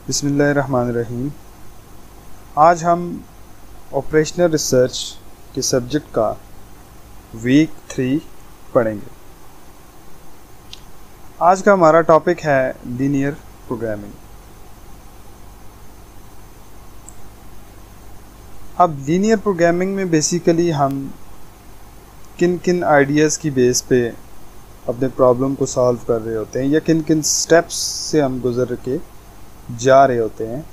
बिस्मिल्लाहिर्रहमानिर्रहीम। आज हम ऑपरेशनल रिसर्च के सब्जेक्ट का वीक 3 पढ़ेंगे। आज का हमारा टॉपिक है लीनियर प्रोग्रामिंग। अब लीनियर प्रोग्रामिंग में बेसिकली हम किन किन आइडियाज़ की बेस पे अपने प्रॉब्लम को सॉल्व कर रहे होते हैं या किन किन स्टेप्स से हम गुज़र के जा रहे होते हैं,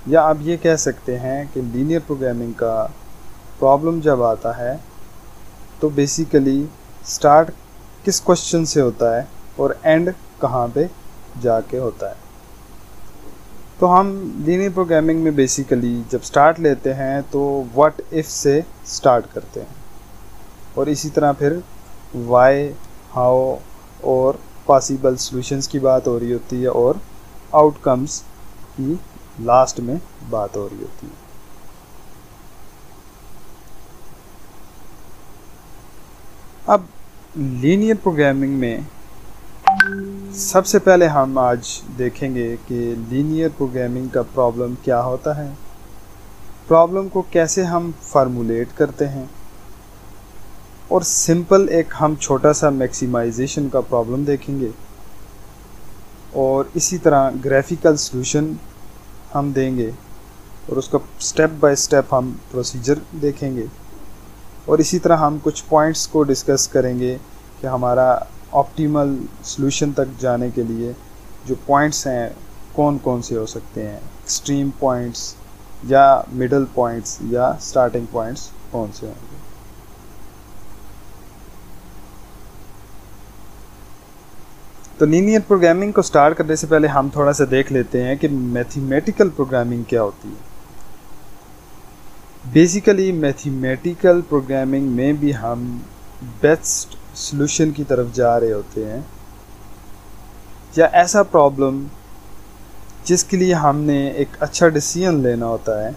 या आप ये कह सकते हैं कि लीनियर प्रोग्रामिंग का प्रॉब्लम जब आता है तो बेसिकली स्टार्ट किस क्वेश्चन से होता है और एंड कहाँ पे जाके होता है। तो हम लीनियर प्रोग्रामिंग में बेसिकली जब स्टार्ट लेते हैं तो व्हाट इफ़ से स्टार्ट करते हैं और इसी तरह फिर वाई, हाउ और पॉसिबल सॉल्यूशंस की बात हो रही होती है और आउटकम्स की लास्ट में बात हो रही होती है। अब लीनियर प्रोग्रामिंग में सबसे पहले हम आज देखेंगे कि लीनियर प्रोग्रामिंग का प्रॉब्लम क्या होता है, प्रॉब्लम को कैसे हम फार्मूलेट करते हैं और सिंपल एक हम छोटा सा मैक्सिमाइजेशन का प्रॉब्लम देखेंगे और इसी तरह ग्राफिकल सॉल्यूशन हम देंगे और उसका स्टेप बाय स्टेप हम प्रोसीजर देखेंगे और इसी तरह हम कुछ पॉइंट्स को डिस्कस करेंगे कि हमारा ऑप्टिमल सॉल्यूशन तक जाने के लिए जो पॉइंट्स हैं कौन कौन से हो सकते हैं, एक्सट्रीम पॉइंट्स या मिडल पॉइंट्स या स्टार्टिंग पॉइंट्स कौन से होंगे। तो लीनियर प्रोग्रामिंग को स्टार्ट करने से पहले हम थोड़ा सा देख लेते हैं कि मैथमेटिकल प्रोग्रामिंग क्या होती है। बेसिकली मैथमेटिकल प्रोग्रामिंग में भी हम बेस्ट सॉल्यूशन की तरफ जा रहे होते हैं या ऐसा प्रॉब्लम जिसके लिए हमने एक अच्छा डिसीजन लेना होता है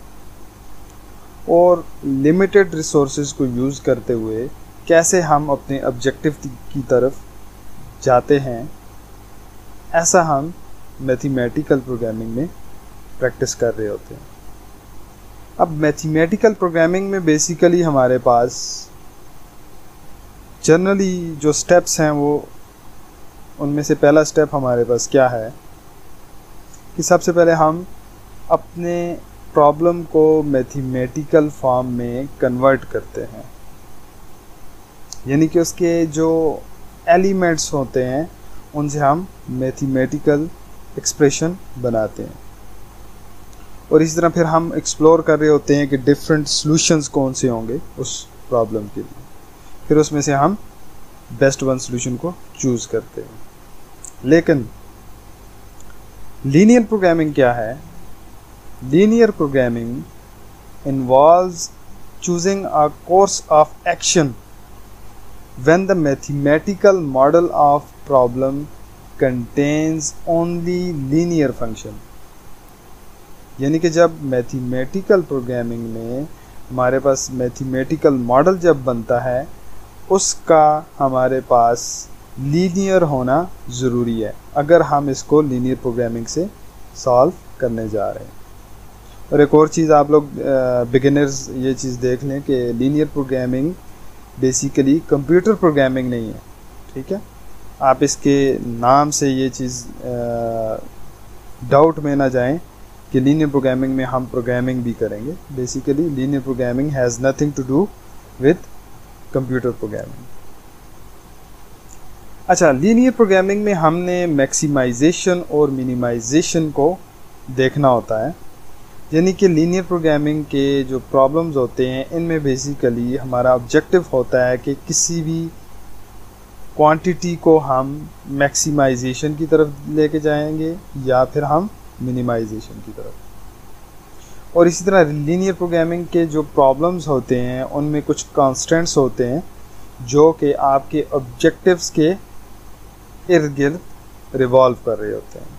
और लिमिटेड रिसोर्सेज को यूज़ करते हुए कैसे हम अपने ऑब्जेक्टिव की तरफ जाते हैं, ऐसा हम मैथमेटिकल प्रोग्रामिंग में प्रैक्टिस कर रहे होते हैं। अब मैथमेटिकल प्रोग्रामिंग में बेसिकली हमारे पास जनरली जो स्टेप्स हैं वो उनमें से पहला स्टेप हमारे पास क्या है कि सबसे पहले हम अपने प्रॉब्लम को मैथमेटिकल फॉर्म में कन्वर्ट करते हैं, यानी कि उसके जो एलिमेंट्स होते हैं उनसे हम मैथमेटिकल एक्सप्रेशन बनाते हैं और इसी तरह फिर हम एक्सप्लोर कर रहे होते हैं कि डिफरेंट सॉल्यूशंस कौन से होंगे उस प्रॉब्लम के लिए, फिर उसमें से हम बेस्ट वन सॉल्यूशन को चूज़ करते हैं। लेकिन लीनियर प्रोग्रामिंग क्या है? Linear programming involves choosing a course of action when the mathematical model of problem contains only linear function। यानी कि जब मैथमेटिकल प्रोग्रामिंग में हमारे पास मैथमेटिकल मॉडल जब बनता है उसका हमारे पास लीनियर होना ज़रूरी है अगर हम इसको लीनियर प्रोग्रामिंग से सॉल्व करने जा रहे हैं। और एक और चीज़ आप लोग बिगिनर्स ये चीज़ देख लें कि linear programming basically computer programming नहीं है, ठीक है। आप इसके नाम से ये चीज़ डाउट में ना जाएं कि लीनियर प्रोग्रामिंग में हम प्रोग्रामिंग भी करेंगे। Basically linear programming has nothing to do with computer programming. अच्छा, लीनियर प्रोग्रामिंग में हमने मैक्सिमाइजेशन और मिनिमाइजेशन को देखना होता है, यानी कि लीनियर प्रोग्रामिंग के जो प्रॉब्लम्स होते हैं इनमें बेसिकली हमारा ऑब्जेक्टिव होता है कि किसी भी क्वांटिटी को हम मैक्सिमाइजेशन की तरफ लेके जाएंगे या फिर हम मिनिमाइजेशन की तरफ। और इसी तरह लीनियर प्रोग्रामिंग के जो प्रॉब्लम्स होते हैं उनमें कुछ कॉन्स्टेंट्स होते हैं जो कि आपके ऑब्जेक्टिव्स के इर्द गिर्द रिवॉल्व कर रहे होते हैं।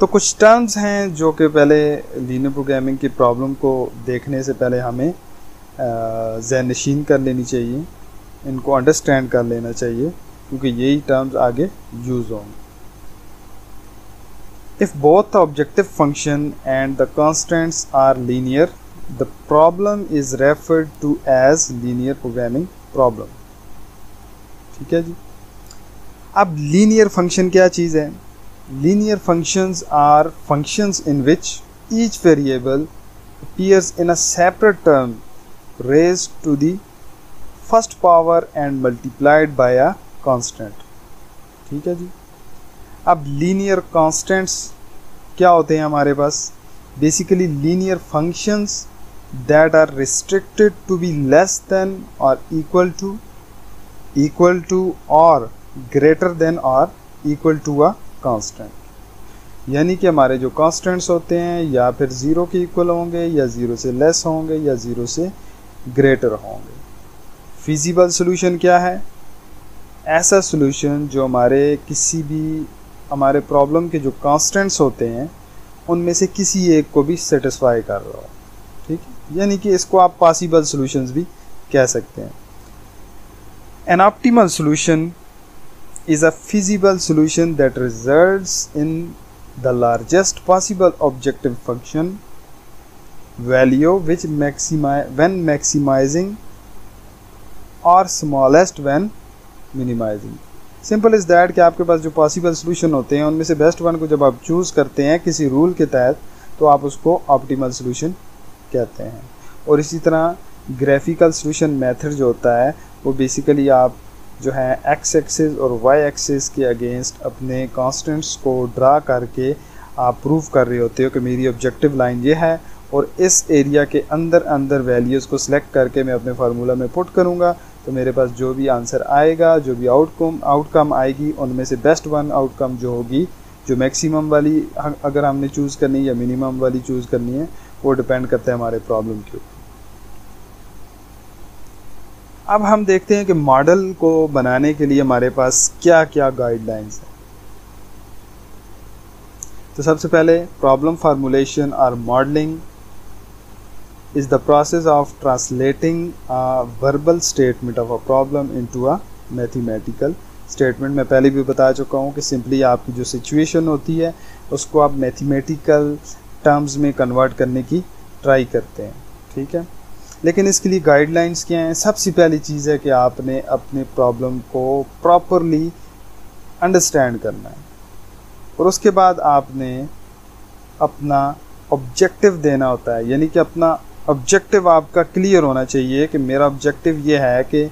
तो कुछ टर्म्स हैं जो कि पहले लीनियर प्रोग्रामिंग की प्रॉब्लम को देखने से पहले हमें ज़हन नशीन कर लेनी चाहिए, इनको अंडरस्टैंड कर लेना चाहिए क्योंकि यही टर्म्स आगे यूज होंगे। If both the objective function and the constants are linear the problem is referred to as linear programming problem. ठीक है जी। अब लीनियर फंक्शन क्या चीज़ है? Linear functions are functions in which each variable appears in a separate term raised to the first power and multiplied by a constant। ठीक है जी। अब लीनियर कांस्टेंट्स क्या होते हैं हमारे पास? Basically linear functions that are restricted to be less than और इक्वल टू और ग्रेटर देन और इक्वल टू अ कांस्टेंट। यानी कि हमारे जो कांस्टेंट्स होते हैं या फिर ज़ीरो के इक्वल होंगे या ज़ीरो से लेस होंगे या ज़ीरो से ग्रेटर होंगे। फिजिबल सॉल्यूशन क्या है? ऐसा सॉल्यूशन जो हमारे किसी भी हमारे प्रॉब्लम के जो कांस्टेंट्स होते हैं उनमें से किसी एक को भी सेटिस्फाई कर रहा हो। ठीक है, यानी कि इसको आप पॉसिबल सॉल्यूशंस भी कह सकते हैं। An optimal solution is a feasible solution that results in the largest possible objective function value which when maximizing or smallest when minimizing। Simple is that कि आपके पास जो पॉसिबल सोल्यूशन होते हैं उनमें से बेस्ट वन को जब आप चूज़ करते हैं किसी रूल के तहत तो आप उसको ऑप्टिमल सोल्यूशन कहते हैं। और इसी तरह ग्राफिकल सोल्यूशन मेथड जो होता है वो बेसिकली आप जो है एक्स एक्सिस और वाई एक्सिस के अगेंस्ट अपने कांस्टेंट्स को ड्रा करके आप प्रूव कर रहे होते हो कि मेरी ऑब्जेक्टिव लाइन ये है और इस एरिया के अंदर वैल्यूज़ को सिलेक्ट करके मैं अपने फार्मूला में पुट करूँगा तो मेरे पास जो भी आंसर आएगा, जो भी आउटकम आएगी उनमें से बेस्ट वन आउटकम जो होगी, जो मैक्सिमम वाली अगर हमने चूज़ करनी है या मिनिमम वाली चूज़ करनी है, वो डिपेंड करता है हमारे प्रॉब्लम के ऊपर। अब हम देखते हैं कि मॉडल को बनाने के लिए हमारे पास क्या क्या गाइडलाइंस हैं। तो सबसे पहले प्रॉब्लम फार्मूलेशन और modelling is the process of translating a verbal statement of a problem into a mathematical statement. मैं पहले भी बता चुका हूँ कि सिंपली आपकी जो सिचुएशन होती है उसको आप मैथमेटिकल टर्म्स में कन्वर्ट करने की ट्राई करते हैं। ठीक है, लेकिन इसके लिए गाइडलाइंस क्या हैं? सबसे पहली चीज़ है कि आपने अपने प्रॉब्लम को प्रॉपरली अंडरस्टैंड करना है और उसके बाद आपने अपना ऑब्जेक्टिव देना होता है। यानी कि अपना ऑब्जेक्टिव आपका क्लियर होना चाहिए कि मेरा ऑब्जेक्टिव ये है कि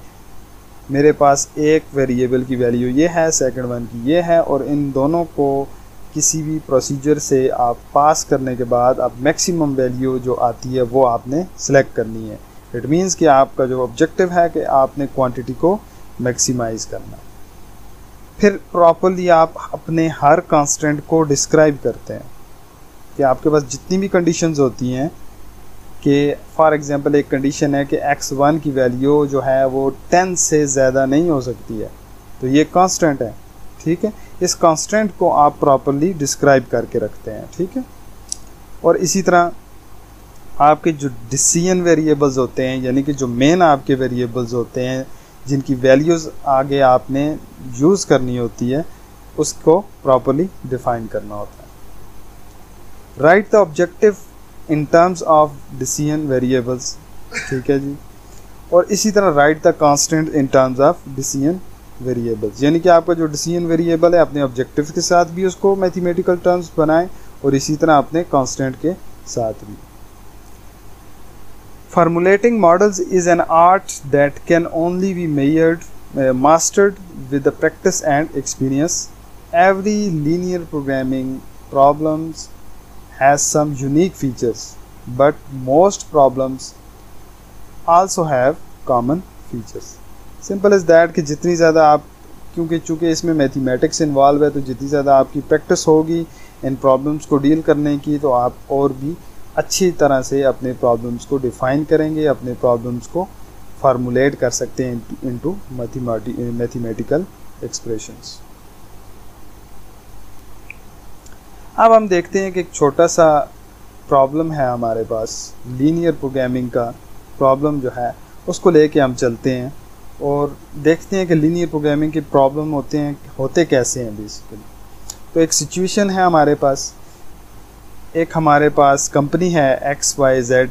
मेरे पास एक वेरिएबल की वैल्यू ये है, सेकंड वन की ये है और इन दोनों को किसी भी प्रोसीजर से आप पास करने के बाद आप मैक्सिमम वैल्यू जो आती है वो आपने सेलेक्ट करनी है। इट मीन्स कि आपका जो ऑब्जेक्टिव है कि आपने क्वांटिटी को मैक्सिमाइज करना। फिर प्रॉपर्ली आप अपने हर कांस्टेंट को डिस्क्राइब करते हैं कि आपके पास जितनी भी कंडीशंस होती हैं कि फॉर एग्जांपल एक कंडीशन है कि x1 की वैल्यू जो है वो 10 से ज़्यादा नहीं हो सकती है, तो ये कांस्टेंट है। ठीक है, इस कांस्टेंट को आप प्रॉपर्ली डिस्क्राइब करके रखते हैं। ठीक है, और इसी तरह आपके जो डिसीजन वेरिएबल्स होते हैं यानी कि जो मेन आपके वेरिएबल्स होते हैं जिनकी वैल्यूज़ आगे आपने यूज़ करनी होती है उसको प्रॉपर्ली डिफाइन करना होता है। Right the objective in terms of decision variables. ठीक है जी, और इसी तरह right the constant in terms of decision variables. यानी कि आपका जो डिसीजन वेरिएबल है अपने ऑब्जेक्टिव के साथ भी उसको मैथमेटिकल टर्म्स बनाएं और इसी तरह अपने कांस्टेंट के साथ भी। Formulating models is an art that can only be mastered with the practice and experience. Every linear programming problems has some unique features, but most problems also have common features. Simple as that कि जितनी ज़्यादा आप चूँकि इसमें mathematics involve है तो जितनी ज़्यादा आपकी प्रैक्टिस होगी इन प्रॉब्लम्स को डील करने की तो आप और भी अच्छी तरह से अपने प्रॉब्लम्स को डिफ़ाइन करेंगे, अपने प्रॉब्लम्स को फार्मूलेट कर सकते हैं इनटू मैथमेटिकल एक्सप्रेशंस। अब हम देखते हैं कि एक छोटा सा प्रॉब्लम है हमारे पास, लीनियर प्रोग्रामिंग का प्रॉब्लम जो है उसको लेके हम चलते हैं और देखते हैं कि लीनियर प्रोग्रामिंग के प्रॉब्लम होते कैसे हैं बेसिकली। तो एक सिचुएशन है हमारे पास, एक हमारे पास कंपनी है XYZ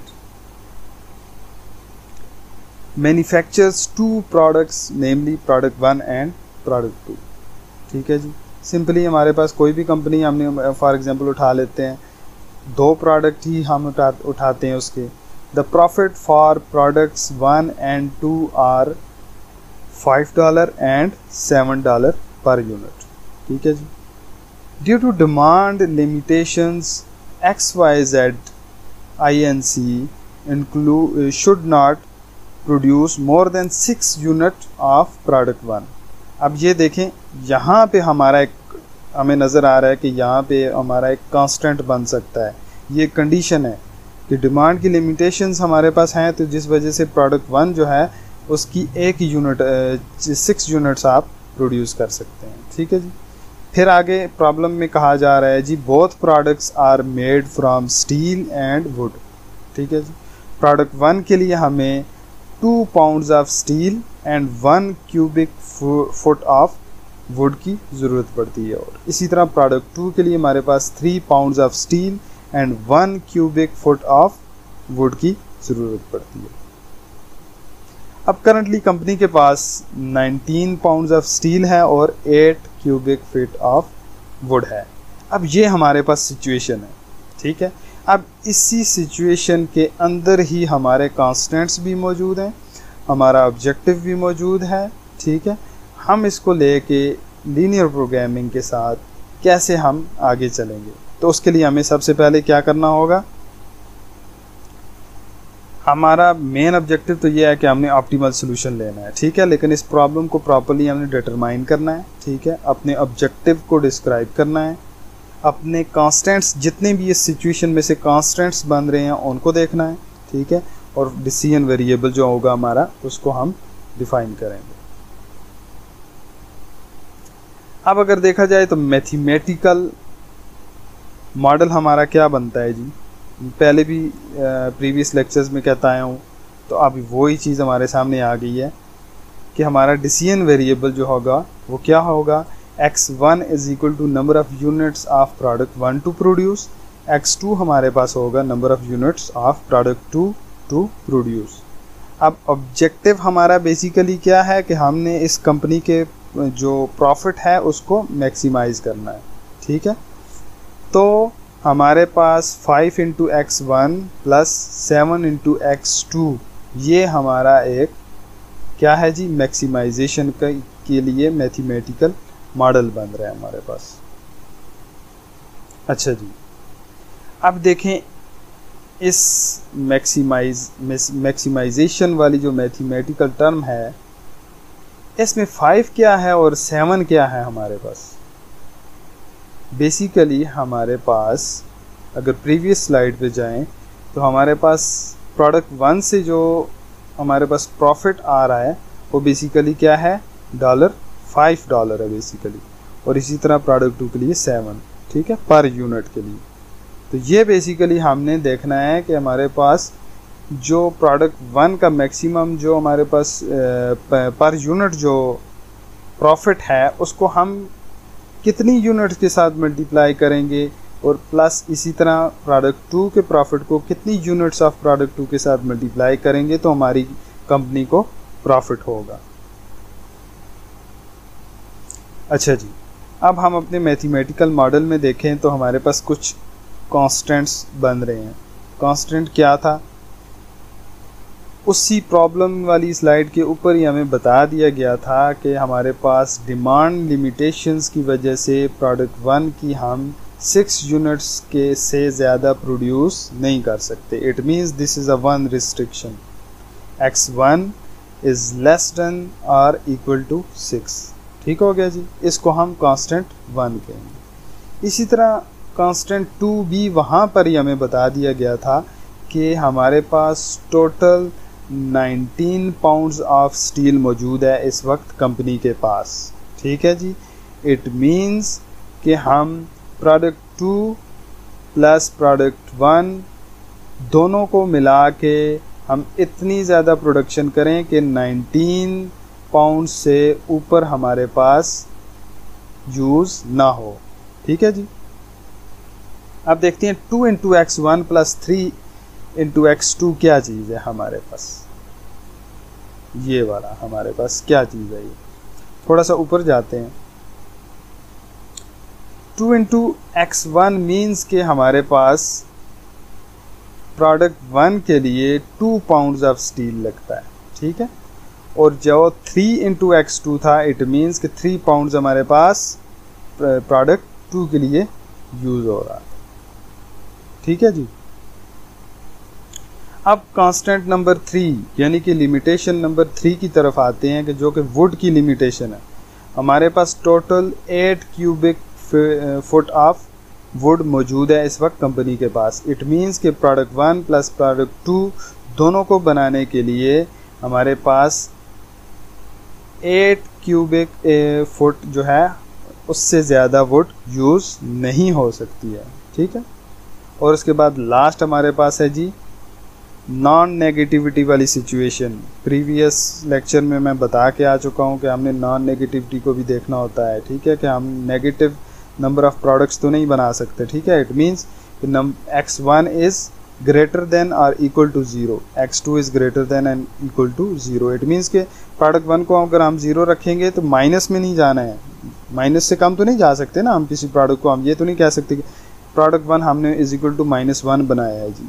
manufactures 2 products, namely product 1 and product 2। ठीक है जी, सिंपली हमारे पास कोई भी कंपनी हमने फॉर एग्जांपल उठा लेते हैं, 2 प्रोडक्ट ही हम उठाते हैं उसके। The profit for products 1 and 2 are $5 and $7 per unit. ठीक है जी, due to demand limitations XYZ Inc. should not produce more than 6 unit of product 1। अब ये देखें, यहाँ पे हमें नज़र आ रहा है कि यहाँ पे हमारा एक कांस्टेंट बन सकता है। ये कंडीशन है कि डिमांड की लिमिटेशंस हमारे पास हैं, तो जिस वजह से प्रोडक्ट 1 जो है उसकी 1 यूनिट 6 यूनिट्स आप प्रोड्यूस कर सकते हैं। ठीक है जी, फिर आगे प्रॉब्लम में कहा जा रहा है जी both products are made from steel and wood. ठीक है जी, प्रोडक्ट 1 के लिए हमें 2 pounds of steel and 1 cubic foot of would की ज़रूरत पड़ती है, और इसी तरह प्रोडक्ट 2 के लिए हमारे पास 3 pounds of steel and 1 cubic foot of would की ज़रूरत पड़ती है। अब करंटली कंपनी के पास 19 pounds ऑफ स्टील है और 8 cubic फीट ऑफ वुड है। अब ये हमारे पास सिचुएशन है। ठीक है, अब इसी सिचुएशन के अंदर ही हमारे कांस्टेंट्स भी मौजूद हैं, हमारा ऑब्जेक्टिव भी मौजूद है। ठीक है, हम इसको लेके लीनियर प्रोग्रामिंग के साथ कैसे हम आगे चलेंगे, तो उसके लिए हमें सबसे पहले क्या करना होगा। हमारा मेन ऑब्जेक्टिव तो ये है कि हमने ऑप्टिमल सोल्यूशन लेना है। ठीक है, लेकिन इस प्रॉब्लम को प्रॉपर्ली हमने डिटरमाइन करना है। ठीक है, अपने ऑब्जेक्टिव को डिस्क्राइब करना है, अपने कांस्टेंट्स जितने भी इस सिचुएशन में से कांस्टेंट्स बन रहे हैं उनको देखना है। ठीक है, और डिसीजन वेरिएबल जो होगा हमारा उसको हम डिफाइन करेंगे। अब अगर देखा जाए तो मैथमेटिकल मॉडल हमारा क्या बनता है जी, पहले भी प्रीवियस लेक्चर्स में कहता आया हूँ, तो अभी वही चीज़ हमारे सामने आ गई है कि हमारा डिसीजन वेरिएबल जो होगा वो क्या होगा। x1 is equal to number of units of product 1 to produce, x2 हमारे पास होगा number of units of product 2 to produce. अब ऑब्जेक्टिव हमारा बेसिकली क्या है कि हमने इस कंपनी के जो प्रॉफिट है उसको मैक्सिमाइज करना है। ठीक है, तो हमारे पास 5 into x1 plus 7 into x2 ये हमारा एक क्या है जी, मैक्सिमाइजेशन के लिए मैथमेटिकल मॉडल बन रहा है हमारे पास। अच्छा जी, अब देखें इस मैक्सिमाइजेशन वाली जो मैथमेटिकल टर्म है, इसमें 5 क्या है और 7 क्या है हमारे पास। बेसिकली हमारे पास अगर प्रीवियस स्लाइड पे जाएं तो हमारे पास प्रोडक्ट 1 से जो हमारे पास प्रॉफिट आ रहा है वो बेसिकली क्या है, $5 है बेसिकली, और इसी तरह प्रोडक्ट 2 के लिए 7। ठीक है, पर यूनिट के लिए। तो ये बेसिकली हमने देखना है कि हमारे पास जो प्रोडक्ट 1 का मैक्सिमम जो हमारे पास पर यूनिट जो प्रॉफिट है उसको हम कितनी यूनिट्स के साथ मल्टीप्लाई करेंगे, और प्लस इसी तरह प्रोडक्ट 2 के प्रॉफिट को कितनी यूनिट्स ऑफ प्रोडक्ट 2 के साथ मल्टीप्लाई करेंगे तो हमारी कंपनी को प्रॉफिट होगा। अच्छा जी, अब हम अपने मैथमेटिकल मॉडल में देखें तो हमारे पास कुछ कांस्टेंट्स बन रहे हैं। कांस्टेंट क्या था, उसी प्रॉब्लम वाली स्लाइड के ऊपर ही हमें बता दिया गया था कि हमारे पास डिमांड लिमिटेशंस की वजह से प्रोडक्ट 1 की हम 6 यूनिट्स के से ज़्यादा प्रोड्यूस नहीं कर सकते। It means this is a one restriction, x1 is less than और इक्वल टू 6। ठीक हो गया जी, इसको हम कांस्टेंट 1 कहेंगे। इसी तरह कांस्टेंट 2 भी वहाँ पर ही हमें बता दिया गया था कि हमारे पास टोटल 19 पाउंड्स ऑफ स्टील मौजूद है इस वक्त कंपनी के पास। ठीक है जी, इट मीन्स कि हम प्रोडक्ट 2 प्लस प्रोडक्ट 1 दोनों को मिला के हम इतनी ज़्यादा प्रोडक्शन करें कि 19 पाउंड से ऊपर हमारे पास यूज़ ना हो। ठीक है जी। अब देखते हैं 2 into x one plus 3 into x2 क्या चीज़ है हमारे पास। ये वाला हमारे पास क्या चीज़ है, ये थोड़ा सा ऊपर जाते हैं। 2 इंटू एक्स वन मीन्स के हमारे पास प्रोडक्ट 1 के लिए 2 पाउंड्स ऑफ स्टील लगता है। ठीक है। और जो 3 इंटू x2 था, इट मीन्स कि 3 पाउंड्स हमारे पास प्रोडक्ट 2 के लिए यूज़ हो रहा है। ठीक है जी। अब कांस्टेंट नंबर 3 यानी कि लिमिटेशन नंबर 3 की तरफ आते हैं, कि जो कि वुड की लिमिटेशन है। हमारे पास total 8 cubic foot of wood मौजूद है इस वक्त कंपनी के पास। इट मीन्स कि प्रोडक्ट 1 प्लस प्रोडक्ट 2 दोनों को बनाने के लिए हमारे पास 8 क्यूबिक फुट जो है उससे ज़्यादा वुड यूज़ नहीं हो सकती है। ठीक है। और उसके बाद लास्ट हमारे पास है जी नॉन नेगेटिविटी वाली सिचुएशन। प्रीवियस लेक्चर में मैं बता के आ चुका हूँ कि हमने नॉन नेगेटिविटी को भी देखना होता है। ठीक है, कि हम नेगेटिव नंबर ऑफ प्रोडक्ट्स तो नहीं बना सकते। ठीक है। It means x1 is greater than और equal to 0, x2 is greater than and equal to 0। It means के प्रोडक्ट 1 को अगर हम 0 रखेंगे तो माइनस में नहीं जाना है, माइनस से कम तो नहीं जा सकते ना हम किसी प्रोडक्ट को। हम ये तो नहीं कह सकते कि प्रोडक्ट 1 हमने इज इक्वल टू -1 बनाया है जी,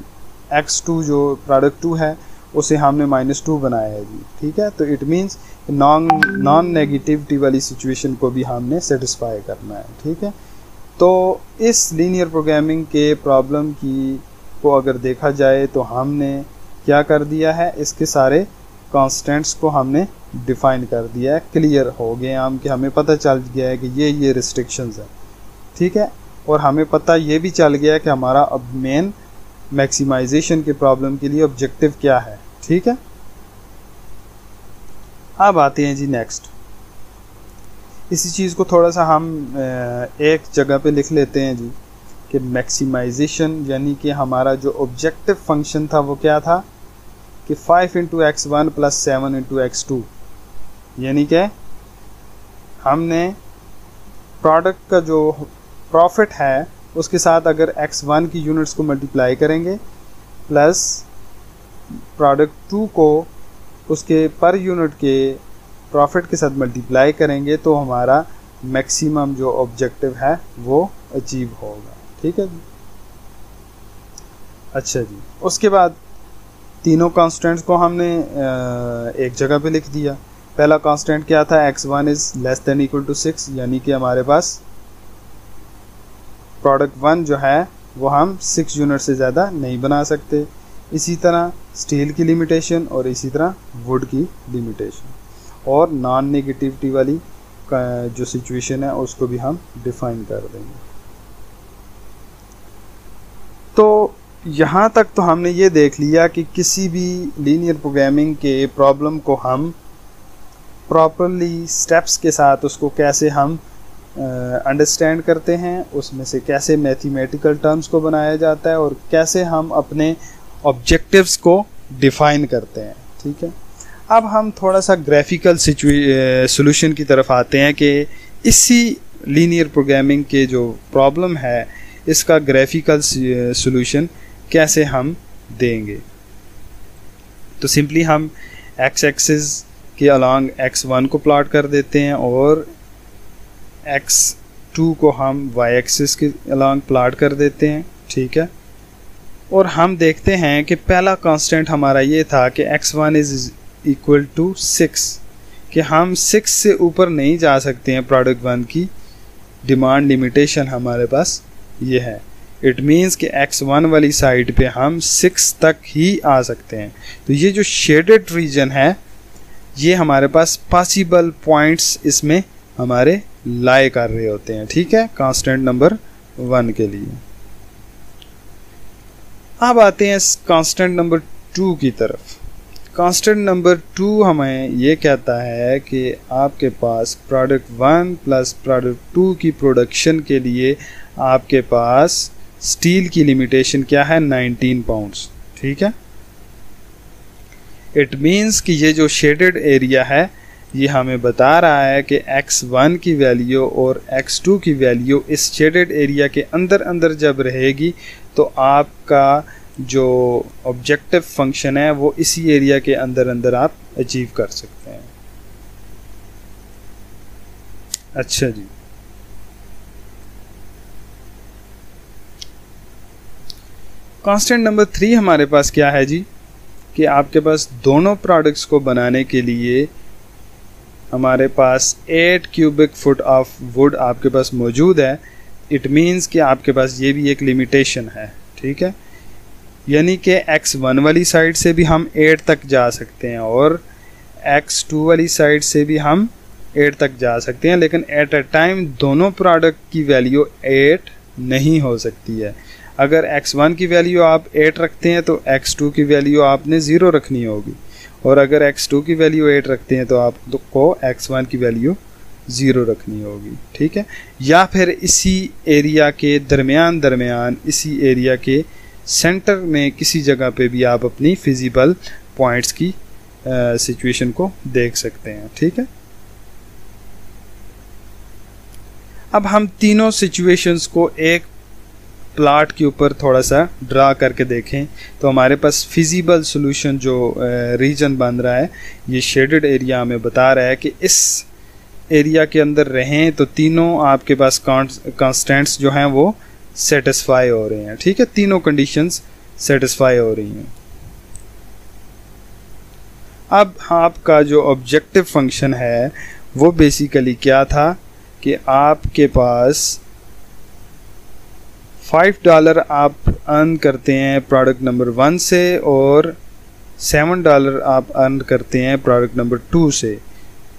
x2 जो प्रोडक्ट 2 है उसे हमने -2 बनाया है जी। ठीक है। तो इट मीन्स नॉन नेगेटिविटी वाली सिचुएशन को भी हमने सेटिस्फाई करना है। ठीक है। तो इस लीनियर प्रोग्रामिंग के प्रॉब्लम को अगर देखा जाए तो हमने क्या कर दिया है, इसके सारे कॉन्स्टेंट्स को हमने डिफाइन कर दिया है। क्लियर हो गए हम कि हमें पता चल गया है कि ये रिस्ट्रिक्शंस है। ठीक है। और हमें पता ये भी चल गया है कि हमारा अब मेन मैक्सिमाइजेशन के प्रॉब्लम के लिए ऑब्जेक्टिव क्या है। ठीक है। अब आते हैं जी नेक्स्ट। इसी चीज़ को थोड़ा सा हम एक जगह पे लिख लेते हैं जी, कि मैक्सिमाइजेशन यानी कि हमारा जो ऑब्जेक्टिव फंक्शन था वो क्या था, कि 5 into x1 plus 7 into x2, यानी कि हमने प्रोडक्ट का जो प्रॉफिट है उसके साथ अगर x1 की यूनिट्स को मल्टीप्लाई करेंगे प्लस प्रोडक्ट 2 को उसके पर यूनिट के प्रॉफिट के साथ मल्टीप्लाई करेंगे तो हमारा मैक्सिमम जो ऑब्जेक्टिव है वो अचीव होगा। ठीक है जी। अच्छा जी। उसके बाद तीनों कांस्टेंट्स को हमने एक जगह पे लिख दिया। पहला कांस्टेंट क्या था, x1 is less than equal to 6, यानी कि हमारे पास प्रोडक्ट 1 जो है वो हम 6 यूनिट से ज़्यादा नहीं बना सकते। इसी तरह स्टील की लिमिटेशन और इसी तरह वुड की लिमिटेशन, और नॉन नेगेटिविटी वाली जो सिचुएशन है उसको भी हम डिफाइन कर देंगे। तो यहाँ तक तो हमने ये देख लिया कि किसी भी लीनियर प्रोग्रामिंग के प्रॉब्लम को हम प्रॉपरली स्टेप्स के साथ उसको कैसे हम अंडरस्टैंड करते हैं, उसमें से कैसे मैथमेटिकल टर्म्स को बनाया जाता है और कैसे हम अपने ऑब्जेक्टिव्स को डिफाइन करते हैं। ठीक है। अब हम थोड़ा सा ग्राफिकल सॉल्यूशन की तरफ आते हैं कि इसी लीनियर प्रोग्रामिंग के जो प्रॉब्लम है इसका ग्राफिकल सॉल्यूशन कैसे हम देंगे। तो सिंपली हम एक्स एक्सिस के अलॉन्ग x1 को प्लॉट कर देते हैं और x2 को हम y एक्सिस के अलॉन्ग प्लॉट कर देते हैं। ठीक है। और हम देखते हैं कि पहला कांस्टेंट हमारा ये था कि x1 इज़ इक्वल टू 6, कि हम 6 से ऊपर नहीं जा सकते हैं। प्रोडक्ट 1 की डिमांड लिमिटेशन हमारे पास ये है। इट मीन्स कि x1 वाली साइड पे हम 6 तक ही आ सकते हैं। तो ये जो शेडेड रीजन है ये हमारे पास पॉसिबल पॉइंट्स इसमें हमारे लाई कर रहे होते हैं। ठीक है, कांस्टेंट नंबर 1 के लिए। अब आते हैं कांस्टेंट नंबर 2 की तरफ। कांस्टेंट नंबर 2 हमें ये कहता है कि आपके पास प्रोडक्ट 1 प्लस प्रोडक्ट 2 की प्रोडक्शन के लिए आपके पास स्टील की लिमिटेशन क्या है, 19 पाउंड्स। ठीक है। इट मीन्स कि ये जो शेडेड एरिया है ये हमें बता रहा है कि x1 की वैल्यू और x2 की वैल्यू इस शेडेड एरिया के अंदर अंदर जब रहेगी तो आपका जो ऑब्जेक्टिव फंक्शन है वो इसी एरिया के अंदर अंदर आप अचीव कर सकते हैं। अच्छा जी, कांस्टेंट नंबर 3 हमारे पास क्या है जी कि आपके पास दोनों प्रोडक्ट्स को बनाने के लिए हमारे पास 8 क्यूबिक फुट ऑफ वुड आपके पास मौजूद है। इट मीन्स कि आपके पास ये भी एक लिमिटेशन है, ठीक है, यानी कि x1 वाली साइड से भी हम 8 तक जा सकते हैं और x2 वाली साइड से भी हम 8 तक जा सकते हैं, लेकिन एट अ टाइम दोनों प्रोडक्ट की वैल्यू 8 नहीं हो सकती है। अगर x1 की वैल्यू आप 8 रखते हैं तो x2 की वैल्यू आपने 0 रखनी होगी, और अगर x2 की वैल्यू 8 रखते हैं तो आपको x1 की वैल्यू 0 रखनी होगी, ठीक है। या फिर इसी एरिया के दरमियान इसी एरिया के सेंटर में किसी जगह पे भी आप अपनी फिजिबल पॉइंट्स की सिचुएशन को देख सकते हैं, ठीक है। अब हम तीनों सिचुएशंस को एक प्लॉट के ऊपर थोड़ा सा ड्रा करके देखें तो हमारे पास फिजिबल सॉल्यूशन जो रीजन बन रहा है, ये शेडेड एरिया हमें बता रहा है कि इस एरिया के अंदर रहें तो तीनों आपके पास कांस्टेंट्स जो हैं वो सेटिस्फाई हो रहे हैं, ठीक है, तीनों कंडीशंस सेटिस्फाई हो रही हैं। अब आपका जो ऑब्जेक्टिव फंक्शन है वो बेसिकली क्या था कि आपके पास $5 आप अर्न करते हैं प्रोडक्ट नंबर 1 से और $7 आप अर्न करते हैं प्रोडक्ट नंबर 2 से,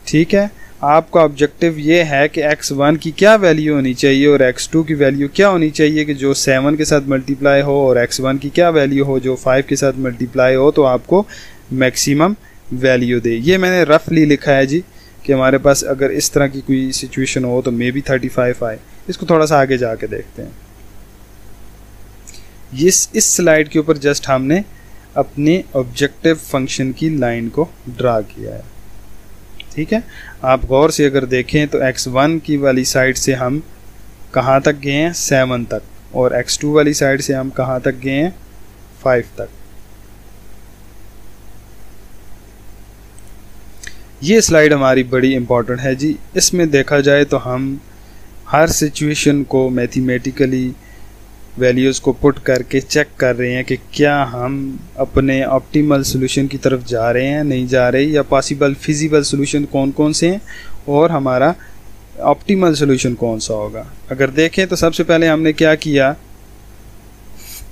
ठीक है। आपका ऑब्जेक्टिव ये है कि x1 की क्या वैल्यू होनी चाहिए और x2 की वैल्यू क्या होनी चाहिए कि जो 7 के साथ मल्टीप्लाई हो, और x1 की क्या वैल्यू हो जो 5 के साथ मल्टीप्लाई हो तो आपको मैक्सिमम वैल्यू दे। ये मैंने रफली लिखा है जी कि हमारे पास अगर इस तरह की कोई सिचुएशन हो तो मे बी 35 आए। इसको थोड़ा सा आगे जाके देखते हैं। इस स्लाइड के ऊपर जस्ट हमने अपने ऑब्जेक्टिव फंक्शन की लाइन को ड्रा किया है, ठीक है। आप गौर से अगर देखें तो x1 की वाली साइड से हम कहाँ तक गए हैं 7 तक, और x2 वाली साइड से हम कहाँ तक गए हैं 5 तक। ये स्लाइड हमारी बड़ी इंपॉर्टेंट है जी। इसमें देखा जाए तो हम हर सिचुएशन को मैथमेटिकली वैल्यूज़ को पुट करके चेक कर रहे हैं कि क्या हम अपने ऑप्टिमल सॉल्यूशन की तरफ जा रहे हैं, नहीं जा रहे, या पॉसिबल फिजिबल सॉल्यूशन कौन कौन से हैं और हमारा ऑप्टिमल सॉल्यूशन कौन सा होगा। अगर देखें तो सबसे पहले हमने क्या किया,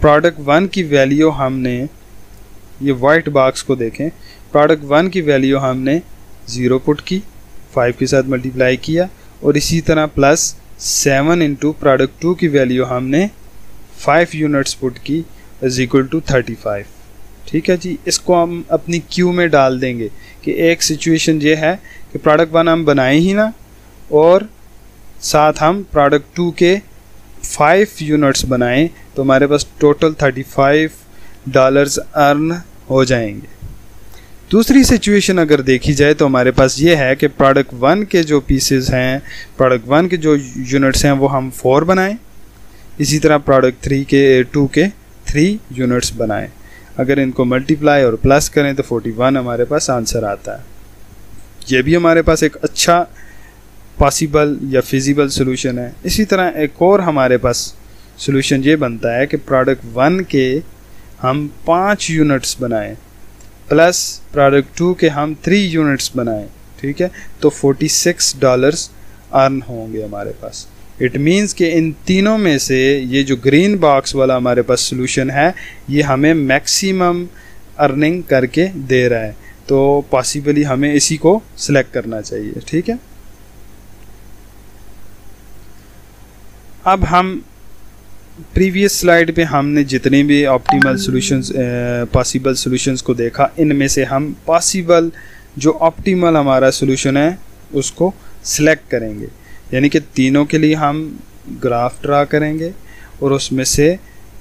प्रोडक्ट 1 की वैल्यू हमने, ये वाइट बॉक्स को देखें, प्रोडक्ट 1 की वैल्यू हमने 0 पुट की, 5 के साथ मल्टीप्लाई किया, और इसी तरह प्लस 7 इंटू प्रोडक्ट 2 की वैल्यू हमने 5 यूनिट्स पुट की इज इक्वल टू 35, ठीक है जी। इसको हम अपनी क्यू में डाल देंगे कि एक सिचुएशन ये है कि प्रोडक्ट 1 हम बनाए ही ना, और साथ हम प्रोडक्ट 2 के 5 यूनिट्स बनाएं तो हमारे पास टोटल $35 अर्न हो जाएंगे। दूसरी सिचुएशन अगर देखी जाए तो हमारे पास ये है कि प्रोडक्ट 1 के जो पीसेस हैं, प्रोडक्ट 1 के जो यूनिट्स हैं वो हम 4 बनाएं, इसी तरह प्रोडक्ट 2 के 3 यूनिट्स बनाएं। अगर इनको मल्टीप्लाई और प्लस करें तो 41 हमारे पास आंसर आता है। ये भी हमारे पास एक अच्छा पॉसिबल या फिजिबल सॉल्यूशन है। इसी तरह एक और हमारे पास सॉल्यूशन ये बनता है कि प्रोडक्ट 1 के हम 5 यूनिट्स बनाएं प्लस प्रोडक्ट 2 के हम 3 यूनिट्स बनाएं, ठीक है, तो $46 अर्न होंगे हमारे पास। इट मीन्स कि इन तीनों में से ये जो ग्रीन बॉक्स वाला हमारे पास सॉल्यूशन है ये हमें मैक्सिमम अर्निंग करके दे रहा है, तो पॉसिबली हमें इसी को सिलेक्ट करना चाहिए, ठीक है। अब हम प्रीवियस स्लाइड पे हमने जितने भी ऑप्टिमल सॉल्यूशंस पॉसिबल सॉल्यूशंस को देखा, इनमें से हम पॉसिबल जो ऑप्टिमल हमारा सॉल्यूशन है उसको सिलेक्ट करेंगे, यानी कि तीनों के लिए हम ग्राफ ड्रा करेंगे और उसमें से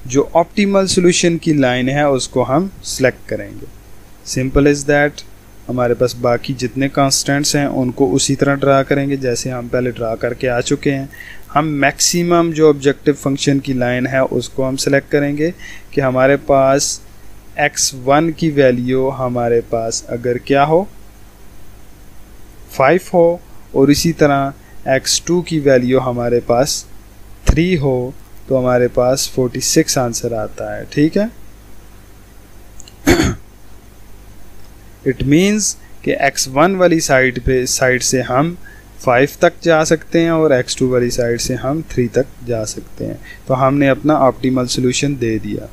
जो ऑप्टिमल सॉल्यूशन की लाइन है उसको हम सिलेक्ट करेंगे। Simple is that. हमारे पास बाकी जितने कांस्टेंट्स हैं उनको उसी तरह ड्रा करेंगे जैसे हम पहले ड्रा करके आ चुके हैं। हम मैक्सिमम जो ऑब्जेक्टिव फंक्शन की लाइन है उसको हम सेलेक्ट करेंगे कि हमारे पास x1 की वैल्यू हमारे पास अगर क्या हो 5 हो और इसी तरह x2 की वैल्यू हमारे पास 3 हो तो हमारे पास 46 आंसर आता है। ठीक है, इट मीन्स कि x1 वाली साइड से हम 5 तक जा सकते हैं और x2 वाली साइड से हम 3 तक जा सकते हैं। तो हमने अपना ऑप्टिमल सोल्यूशन दे दिया।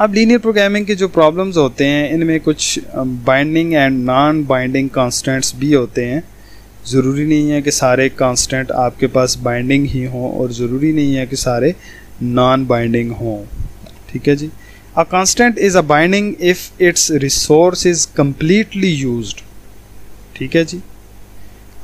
अब लीनियर प्रोग्रामिंग के जो प्रॉब्लम्स होते हैं इनमें कुछ binding and non binding constants भी होते हैं। ज़रूरी नहीं है कि सारे कांस्टेंट आपके पास बाइंडिंग ही हों और ज़रूरी नहीं है कि सारे नॉन बाइंडिंग हों। ठीक है जी, a constant is a binding if its resource is completely used. ठीक है जी,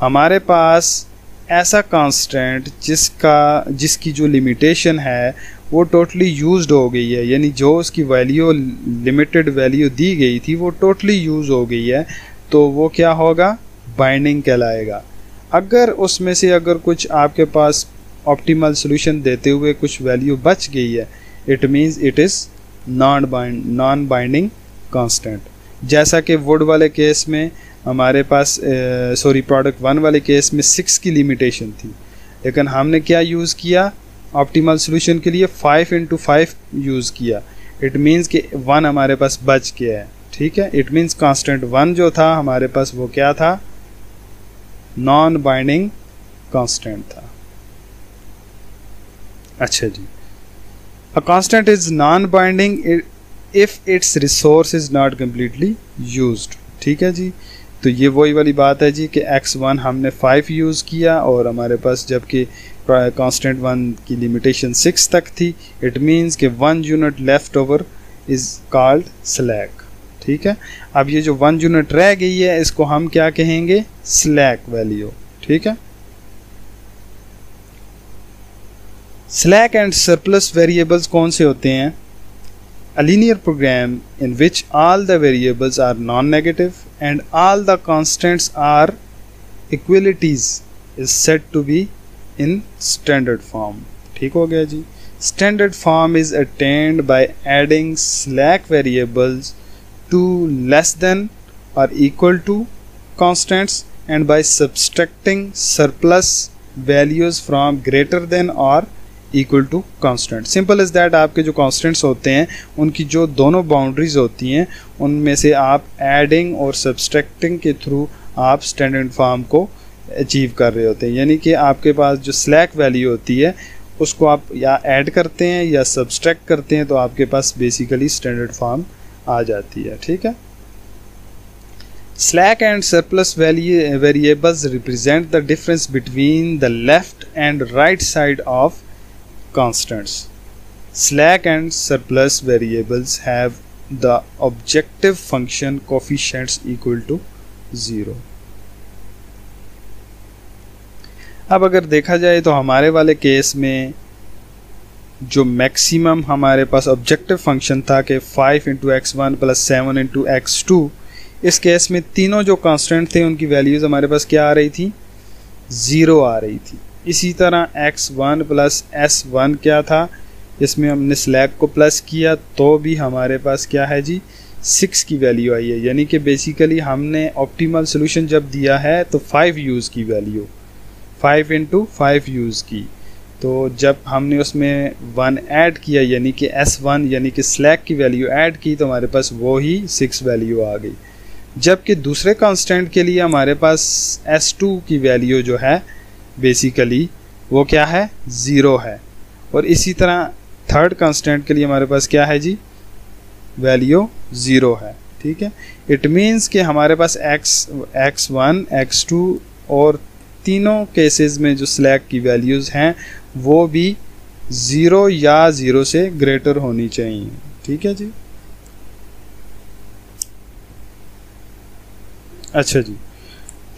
हमारे पास ऐसा कांस्टेंट जिसकी जो लिमिटेशन है वो टोटली यूज्ड हो गई है, यानी जो उसकी वैल्यू लिमिटेड वैल्यू दी गई थी वो टोटली यूज़ हो गई है, तो वो क्या होगा, बाइंडिंग कहलाएगा। अगर उसमें से अगर कुछ आपके पास ऑप्टिमल सॉल्यूशन देते हुए कुछ वैल्यू बच गई है, it means it is non binding constant. जैसा कि वुड वाले केस में हमारे पास प्रोडक्ट 1 वाले केस में 6 की लिमिटेशन थी, लेकिन हमने क्या यूज़ किया ऑप्टिमल सॉल्यूशन के लिए 5 × 5 यूज़ किया। इट मींस कि 1 हमारे पास बच गया है। ठीक है, इट मींस कांस्टेंट 1 जो था हमारे पास वो क्या था, नॉन बाइंडिंग कांस्टेंट था। अच्छा जी, a constant is non binding if its resource is not completely used. ठीक है जी, तो ये वही वाली बात है जी कि x1 हमने 5 यूज़ किया और हमारे पास जबकि कांस्टेंट 1 की लिमिटेशन 6 तक थी, इट मींस कि 1 unit left over is called slack. ठीक है, अब ये जो 1 यूनिट रह गई है इसको हम क्या कहेंगे, स्लैक वैल्यू। ठीक है, स्लैक एंड सरप्लस वेरिएबल्स कौन से होते हैं, a linear program in which all the variables are non-negative and all the constants are equalities is said to be in standard form। ठीक हो गया जी, standard form is attained by adding slack variables to less than or equal to constants and by subtracting surplus values from greater than or equal to constant. Simple is that, आपके जो constants होते हैं उनकी जो दोनों boundaries होती हैं उनमें से आप एडिंग और सब्सट्रैक्टिंग के थ्रू आप स्टैंडर्ड फॉर्म को अचीव कर रहे होते हैं। यानी कि आपके पास जो स्लैक वैल्यू होती है उसको आप या ऐड करते हैं या सब्सट्रैक्ट करते हैं तो आपके पास बेसिकली स्टैंडर्ड फॉर्म आ जाती है। ठीक है, slack and surplus variables represent the difference between the left and right side of constants. Slack and surplus variables have the objective function coefficients equal to 0. अब अगर देखा जाए तो हमारे वाले केस में जो मैक्सिमम हमारे पास ऑब्जेक्टिव फंक्शन था कि 5 × x1 + 7 × x2, इस केस में तीनों जो कांस्टेंट थे उनकी वैल्यूज़ हमारे पास क्या आ रही थी, 0 आ रही थी। इसी तरह x1 + s1 क्या था, इसमें हमने स्लैक को प्लस किया तो भी हमारे पास क्या है जी, 6 की वैल्यू आई है। यानी कि बेसिकली हमने ऑप्टिमल सोल्यूशन जब दिया है तो 5 यूज़ की वैल्यू 5 × 5 यूज़ की, तो जब हमने उसमें 1 ऐड किया यानी कि s1 यानी कि स्लैक की वैल्यू ऐड की तो हमारे पास वो ही 6 वैल्यू आ गई। जबकि दूसरे कांस्टेंट के लिए हमारे पास s2 की वैल्यू जो है बेसिकली वो क्या है, 0 है। और इसी तरह थर्ड कांस्टेंट के लिए हमारे पास क्या है जी, वैल्यू 0 है। ठीक है, इट मींस कि हमारे पास x1 x2 और तीनों केसेस में जो स्लैक की वैल्यूज़ हैं वो भी 0 या 0 से ग्रेटर होनी चाहिए। ठीक है जी, अच्छा जी,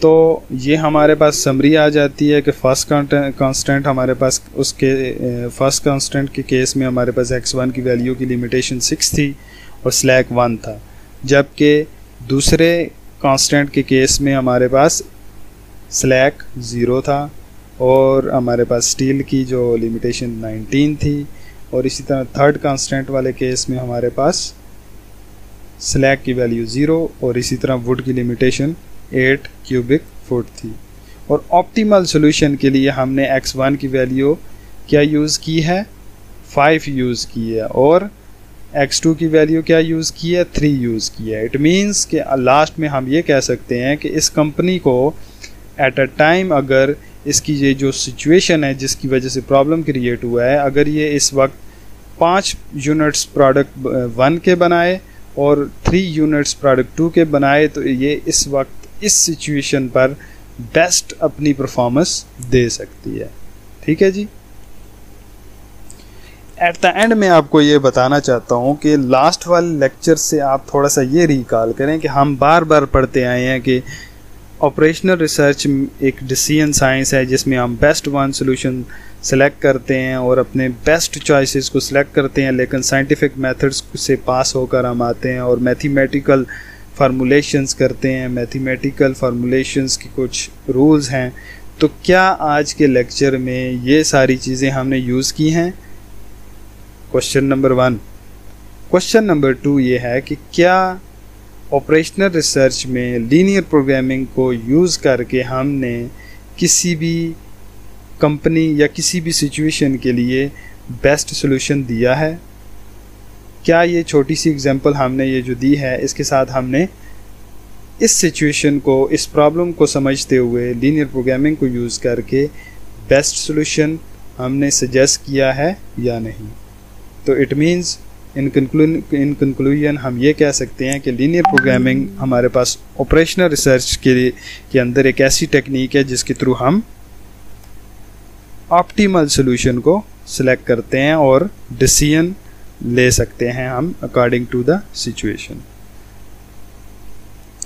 तो ये हमारे पास समरी आ जाती है कि फर्स्ट कांस्टेंट हमारे पास उसके फर्स्ट कांस्टेंट के केस में हमारे पास x1 की वैल्यू की लिमिटेशन 6 थी और स्लैक 1 था। जबकि दूसरे कांस्टेंट के केस में हमारे पास स्लैक 0 था और हमारे पास स्टील की जो लिमिटेशन 19 थी, और इसी तरह थर्ड कांस्टेंट वाले केस में हमारे पास स्लैक की वैल्यू 0 और इसी तरह वुड की लिमिटेशन 8 क्यूबिक फुट थी। और ऑप्टिमल सॉल्यूशन के लिए हमने x1 की वैल्यू क्या यूज़ की है, 5 यूज़ की है, और x2 की वैल्यू क्या यूज़ की है, 3 यूज़ की है। इट मीन्स कि लास्ट में हम ये कह सकते हैं कि इस कंपनी को एट अ टाइम अगर इसकी ये जो सिचुएशन है जिसकी वजह से प्रॉब्लम क्रिएट हुआ है, अगर ये इस वक्त 5 यूनिट्स प्रोडक्ट 1 के बनाए और 3 यूनिट्स प्रोडक्ट 2 के बनाए, तो ये इस वक्त इस सिचुएशन पर बेस्ट अपनी परफॉर्मेंस दे सकती है। ठीक है जी। एट द एंड में आपको ये बताना चाहता हूँ कि लास्ट वाले लेक्चर से आप थोड़ा सा ये रिकॉल करें कि हम बार बार पढ़ते आए हैं कि ऑपरेशनल रिसर्च एक डिसीजन साइंस है जिसमें हम बेस्ट वन सॉल्यूशन सेलेक्ट करते हैं और अपने बेस्ट चॉइसेस को सिलेक्ट करते हैं, लेकिन साइंटिफिक मेथड्स से पास होकर हम आते हैं और मैथमेटिकल फार्मूलेशंस करते हैं। मैथमेटिकल फार्मूलेशंस की कुछ रूल्स हैं। तो क्या आज के लेक्चर में ये सारी चीज़ें हमने यूज़ की हैं? Question number 1। क्वेश्चन नंबर 2 ये है कि क्या ऑपरेशनल रिसर्च में लीनियर प्रोग्रामिंग को यूज़ करके हमने किसी भी कंपनी या किसी भी सिचुएशन के लिए बेस्ट सॉल्यूशन दिया है? क्या ये छोटी सी एग्जांपल हमने ये जो दी है इसके साथ हमने इस सिचुएशन को, इस प्रॉब्लम को समझते हुए लीनियर प्रोग्रामिंग को यूज़ करके बेस्ट सॉल्यूशन हमने सजेस्ट किया है या नहीं? तो इट मीन्स इन कंक्लूजन हम ये कह सकते हैं कि लीनियर प्रोग्रामिंग हमारे पास ऑपरेशनल रिसर्च के अंदर एक ऐसी टेक्निक है जिसके थ्रू हम ऑप्टिमल सॉल्यूशन को सिलेक्ट करते हैं और डिसीजन ले सकते हैं हम अकॉर्डिंग टू द सिचुएशन।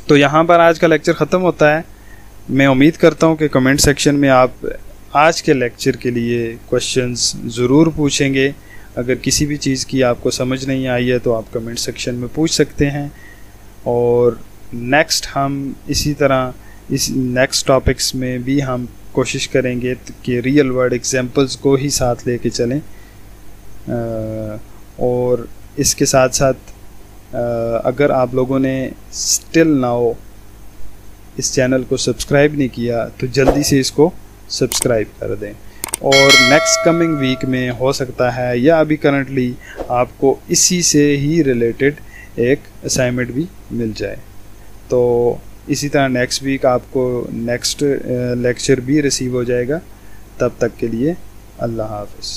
तो यहाँ पर आज का लेक्चर ख़त्म होता है। मैं उम्मीद करता हूँ कि कमेंट सेक्शन में आप आज के लेक्चर के लिए क्वेश्चंस ज़रूर पूछेंगे। अगर किसी भी चीज़ की आपको समझ नहीं आई है तो आप कमेंट सेक्शन में पूछ सकते हैं, और नेक्स्ट हम इसी तरह इस नेक्स्ट टॉपिक्स में भी हम कोशिश करेंगे कि रियल वर्ल्ड एग्जांपल्स को ही साथ लेके चलें। और इसके साथ साथ अगर आप लोगों ने स्टिल नाउ इस चैनल को सब्सक्राइब नहीं किया तो जल्दी से इसको सब्सक्राइब कर दें, और नेक्स्ट कमिंग वीक में हो सकता है या अभी करंटली आपको इसी से ही रिलेटेड एक असाइनमेंट भी मिल जाए। तो इसी तरह नेक्स्ट वीक आपको नेक्स्ट लेक्चर भी रिसीव हो जाएगा। तब तक के लिए अल्लाह हाफ़िज़।